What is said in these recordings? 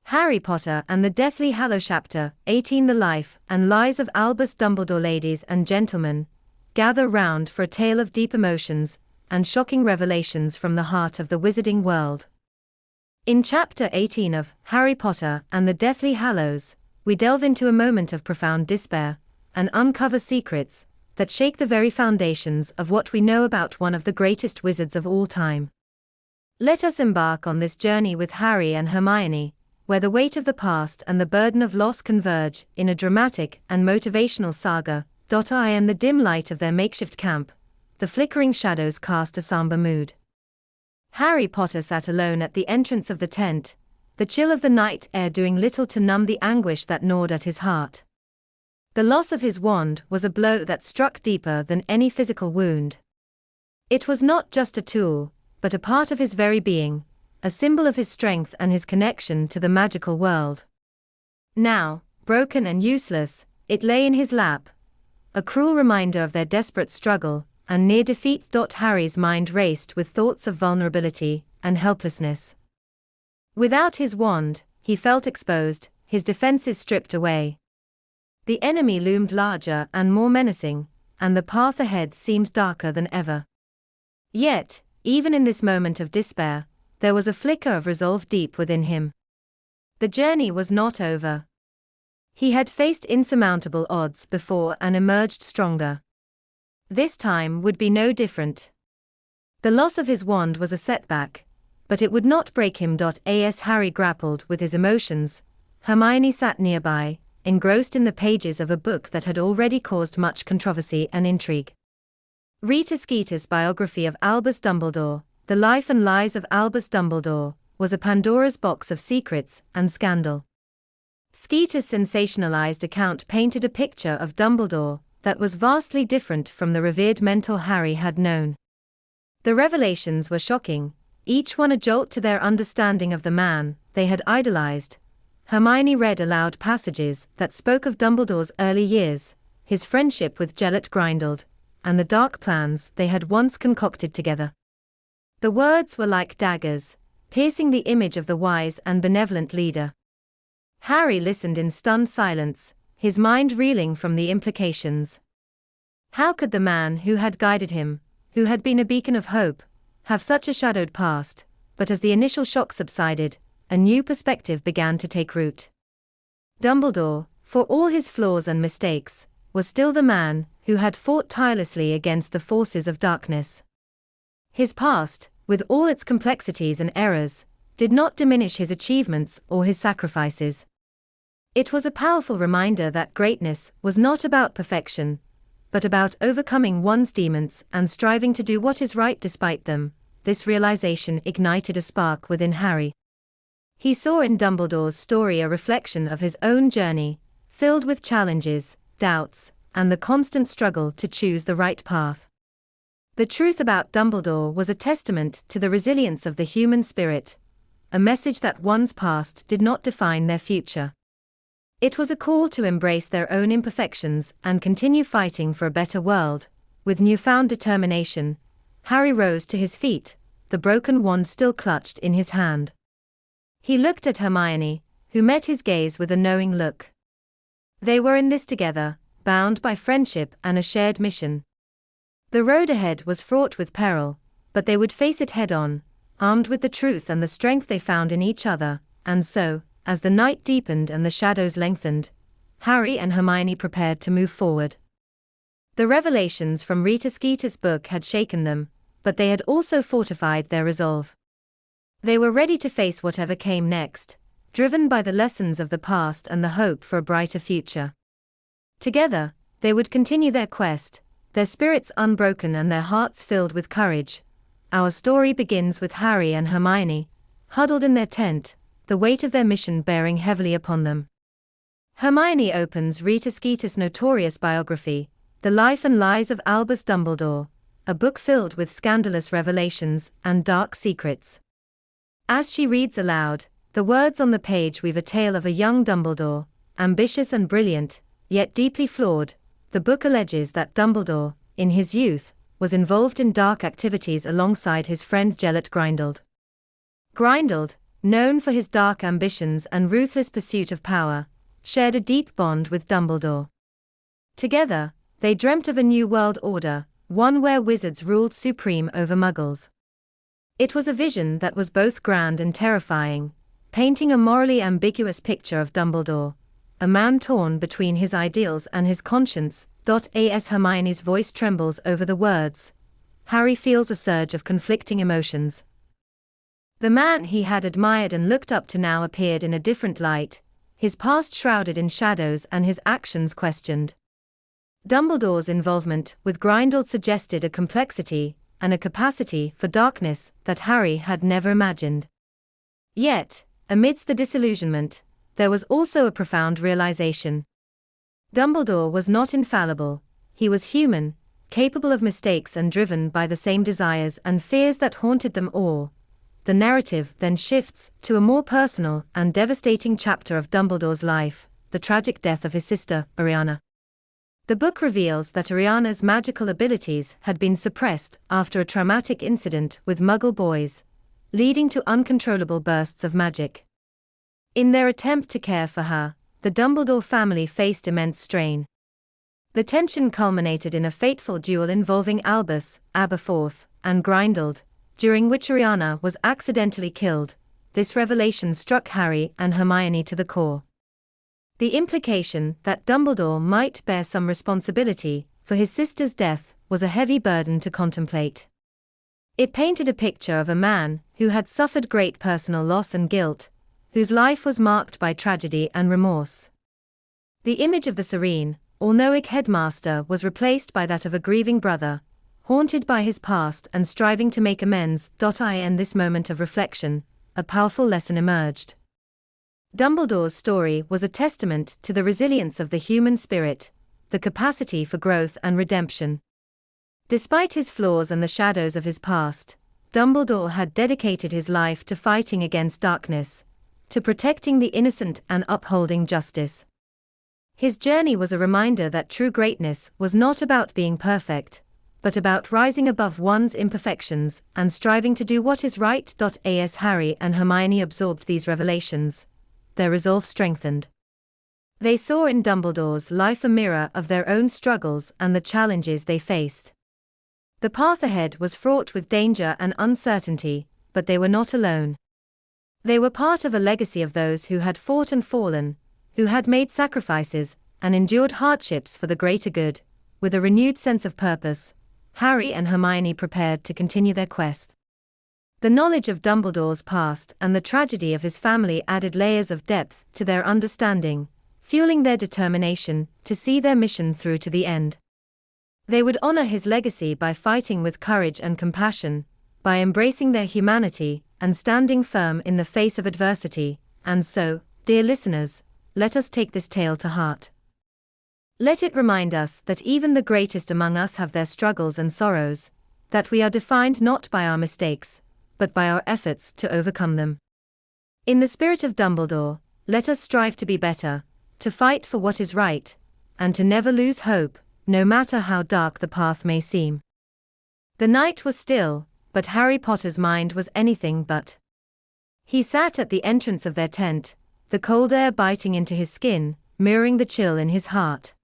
Harry Potter and the Deathly Hallows Chapter 18. The Life and Lies of Albus Dumbledore. Ladies and gentlemen, gather round for a tale of deep emotions and shocking revelations from the heart of the wizarding world. In Chapter 18 of Harry Potter and the Deathly Hallows, we delve into a moment of profound despair and uncover secrets that shake the very foundations of what we know about one of the greatest wizards of all time. Let us embark on this journey with Harry and Hermione, where the weight of the past and the burden of loss converge in a dramatic and motivational saga. In the dim light of their makeshift camp, the flickering shadows cast a somber mood. Harry Potter sat alone at the entrance of the tent, the chill of the night air doing little to numb the anguish that gnawed at his heart. The loss of his wand was a blow that struck deeper than any physical wound. It was not just a tool, but a part of his very being, a symbol of his strength and his connection to the magical world. Now, broken and useless, it lay in his lap, a cruel reminder of their desperate struggle and near defeat. Harry's mind raced with thoughts of vulnerability and helplessness. Without his wand, he felt exposed, his defenses stripped away. The enemy loomed larger and more menacing, and the path ahead seemed darker than ever. Yet, even in this moment of despair, there was a flicker of resolve deep within him. The journey was not over. He had faced insurmountable odds before and emerged stronger. This time would be no different. The loss of his wand was a setback, but it would not break him. As Harry grappled with his emotions, Hermione sat nearby, engrossed in the pages of a book that had already caused much controversy and intrigue. Rita Skeeter's biography of Albus Dumbledore, The Life and Lies of Albus Dumbledore, was a Pandora's box of secrets and scandal. Skeeter's sensationalized account painted a picture of Dumbledore that was vastly different from the revered mentor Harry had known. The revelations were shocking, each one a jolt to their understanding of the man they had idolized. Hermione read aloud passages that spoke of Dumbledore's early years, his friendship with Gellert Grindelwald, and the dark plans they had once concocted together. The words were like daggers, piercing the image of the wise and benevolent leader. Harry listened in stunned silence, his mind reeling from the implications. How could the man who had guided him, who had been a beacon of hope, have such a shadowed past? But as the initial shock subsided, a new perspective began to take root. Dumbledore, for all his flaws and mistakes, was still the man who had fought tirelessly against the forces of darkness. His past, with all its complexities and errors, did not diminish his achievements or his sacrifices. It was a powerful reminder that greatness was not about perfection, but about overcoming one's demons and striving to do what is right despite them. This realization ignited a spark within Harry. He saw in Dumbledore's story a reflection of his own journey, filled with challenges, doubts, and the constant struggle to choose the right path. The truth about Dumbledore was a testament to the resilience of the human spirit, a message that one's past did not define their future. It was a call to embrace their own imperfections and continue fighting for a better world. With newfound determination, Harry rose to his feet, the broken wand still clutched in his hand. He looked at Hermione, who met his gaze with a knowing look. They were in this together, bound by friendship and a shared mission. The road ahead was fraught with peril, but they would face it head-on, armed with the truth and the strength they found in each other. And so, as the night deepened and the shadows lengthened, Harry and Hermione prepared to move forward. The revelations from Rita Skeeter's book had shaken them, but they had also fortified their resolve. They were ready to face whatever came next, driven by the lessons of the past and the hope for a brighter future. Together, they would continue their quest, their spirits unbroken and their hearts filled with courage. Our story begins with Harry and Hermione, huddled in their tent, the weight of their mission bearing heavily upon them. Hermione opens Rita Skeeter's notorious biography, The Life and Lies of Albus Dumbledore, a book filled with scandalous revelations and dark secrets. As she reads aloud, the words on the page weave a tale of a young Dumbledore, ambitious and brilliant, yet deeply flawed. The book alleges that Dumbledore, in his youth, was involved in dark activities alongside his friend Gellert Grindelwald. Grindelwald, known for his dark ambitions and ruthless pursuit of power, shared a deep bond with Dumbledore. Together, they dreamt of a new world order, one where wizards ruled supreme over muggles. It was a vision that was both grand and terrifying, painting a morally ambiguous picture of Dumbledore, a man torn between his ideals and his conscience. As Hermione's voice trembles over the words, Harry feels a surge of conflicting emotions. The man he had admired and looked up to now appeared in a different light, his past shrouded in shadows and his actions questioned. Dumbledore's involvement with Grindelwald suggested a complexity and a capacity for darkness that Harry had never imagined. Yet, amidst the disillusionment, there was also a profound realization. Dumbledore was not infallible, he was human, capable of mistakes and driven by the same desires and fears that haunted them all. The narrative then shifts to a more personal and devastating chapter of Dumbledore's life, the tragic death of his sister, Ariana. The book reveals that Ariana's magical abilities had been suppressed after a traumatic incident with Muggle boys, leading to uncontrollable bursts of magic. In their attempt to care for her, the Dumbledore family faced immense strain. The tension culminated in a fateful duel involving Albus, Aberforth, and Grindelwald, during which Ariana was accidentally killed. This revelation struck Harry and Hermione to the core. The implication that Dumbledore might bear some responsibility for his sister's death was a heavy burden to contemplate. It painted a picture of a man who had suffered great personal loss and guilt, whose life was marked by tragedy and remorse. The image of the serene, all-knowing headmaster was replaced by that of a grieving brother, haunted by his past and striving to make amends. In this moment of reflection, a powerful lesson emerged. Dumbledore's story was a testament to the resilience of the human spirit, the capacity for growth and redemption. Despite his flaws and the shadows of his past, Dumbledore had dedicated his life to fighting against darkness, to protecting the innocent and upholding justice. His journey was a reminder that true greatness was not about being perfect, but about rising above one's imperfections and striving to do what is right. As Harry and Hermione absorbed these revelations, their resolve strengthened. They saw in Dumbledore's life a mirror of their own struggles and the challenges they faced. The path ahead was fraught with danger and uncertainty, but they were not alone. They were part of a legacy of those who had fought and fallen, who had made sacrifices and endured hardships for the greater good. With a renewed sense of purpose, Harry and Hermione prepared to continue their quest. The knowledge of Dumbledore's past and the tragedy of his family added layers of depth to their understanding, fueling their determination to see their mission through to the end. They would honor his legacy by fighting with courage and compassion, by embracing their humanity and standing firm in the face of adversity. And so, dear listeners, let us take this tale to heart. Let it remind us that even the greatest among us have their struggles and sorrows, that we are defined not by our mistakes, but by our efforts to overcome them. In the spirit of Dumbledore, let us strive to be better, to fight for what is right, and to never lose hope, no matter how dark the path may seem. The night was still, but Harry Potter's mind was anything but. He sat at the entrance of their tent, the cold air biting into his skin, mirroring the chill in his heart.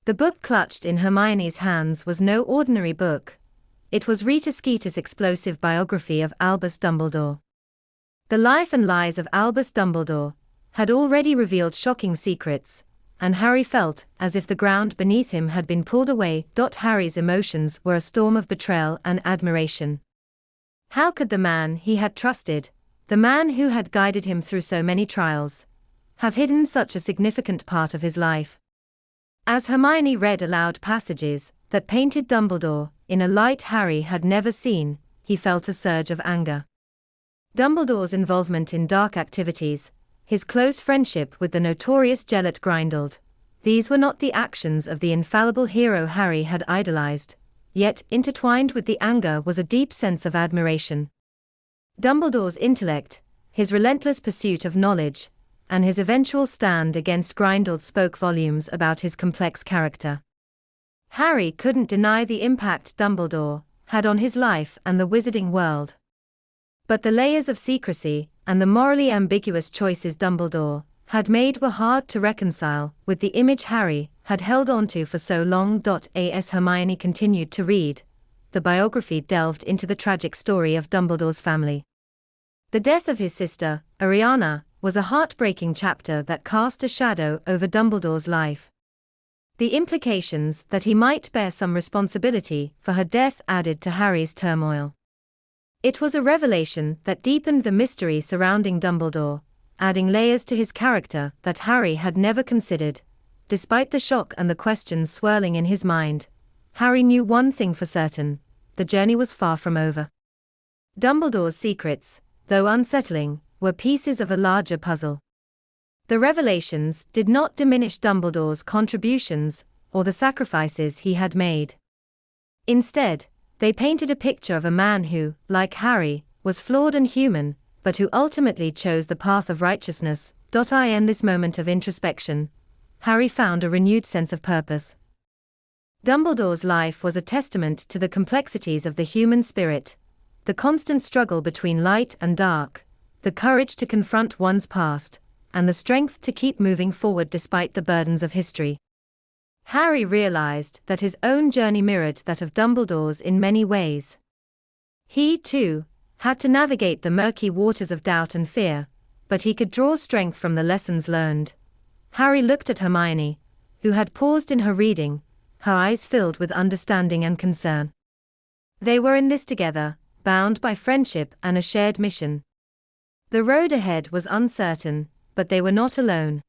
The book clutched in Hermione's hands was no ordinary book. It was Rita Skeeter's explosive biography of Albus Dumbledore. The life and lies of Albus Dumbledore had already revealed shocking secrets, and Harry felt as if the ground beneath him had been pulled away. Harry's emotions were a storm of betrayal and admiration. How could the man he had trusted, the man who had guided him through so many trials, have hidden such a significant part of his life? As Hermione read aloud passages that painted Dumbledore in a light Harry had never seen, he felt a surge of anger. Dumbledore's involvement in dark activities, his close friendship with the notorious Gellert Grindelwald, these were not the actions of the infallible hero Harry had idolized, yet intertwined with the anger was a deep sense of admiration. Dumbledore's intellect, his relentless pursuit of knowledge, and his eventual stand against Grindelwald spoke volumes about his complex character. Harry couldn't deny the impact Dumbledore had on his life and the wizarding world. But the layers of secrecy and the morally ambiguous choices Dumbledore had made were hard to reconcile with the image Harry had held onto for so long. As Hermione continued to read, the biography delved into the tragic story of Dumbledore's family. The death of his sister, Ariana, was a heartbreaking chapter that cast a shadow over Dumbledore's life. The implications that he might bear some responsibility for her death added to Harry's turmoil. It was a revelation that deepened the mystery surrounding Dumbledore, adding layers to his character that Harry had never considered. Despite the shock and the questions swirling in his mind, Harry knew one thing for certain: the journey was far from over. Dumbledore's secrets, though unsettling, were pieces of a larger puzzle. The revelations did not diminish Dumbledore's contributions or the sacrifices he had made. Instead, they painted a picture of a man who, like Harry, was flawed and human, but who ultimately chose the path of righteousness. In this moment of introspection, Harry found a renewed sense of purpose. Dumbledore's life was a testament to the complexities of the human spirit, the constant struggle between light and dark, the courage to confront one's past, and the strength to keep moving forward despite the burdens of history. Harry realized that his own journey mirrored that of Dumbledore's in many ways. He, too, had to navigate the murky waters of doubt and fear, but he could draw strength from the lessons learned. Harry looked at Hermione, who had paused in her reading, her eyes filled with understanding and concern. They were in this together, bound by friendship and a shared mission. The road ahead was uncertain, but they were not alone.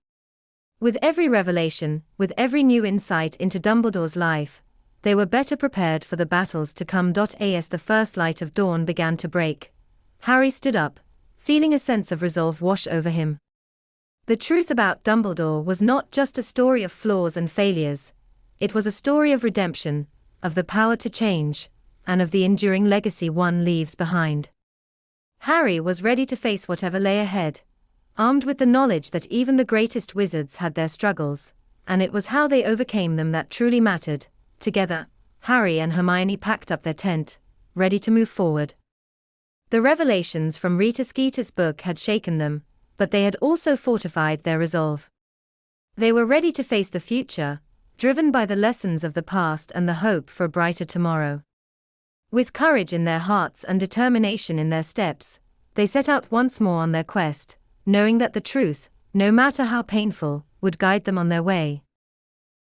With every revelation, with every new insight into Dumbledore's life, they were better prepared for the battles to come. As the first light of dawn began to break, Harry stood up, feeling a sense of resolve wash over him. The truth about Dumbledore was not just a story of flaws and failures, it was a story of redemption, of the power to change, and of the enduring legacy one leaves behind. Harry was ready to face whatever lay ahead, armed with the knowledge that even the greatest wizards had their struggles, and it was how they overcame them that truly mattered. Together, Harry and Hermione packed up their tent, ready to move forward. The revelations from Rita Skeeter's book had shaken them, but they had also fortified their resolve. They were ready to face the future, driven by the lessons of the past and the hope for a brighter tomorrow. With courage in their hearts and determination in their steps, they set out once more on their quest, knowing that the truth, no matter how painful, would guide them on their way.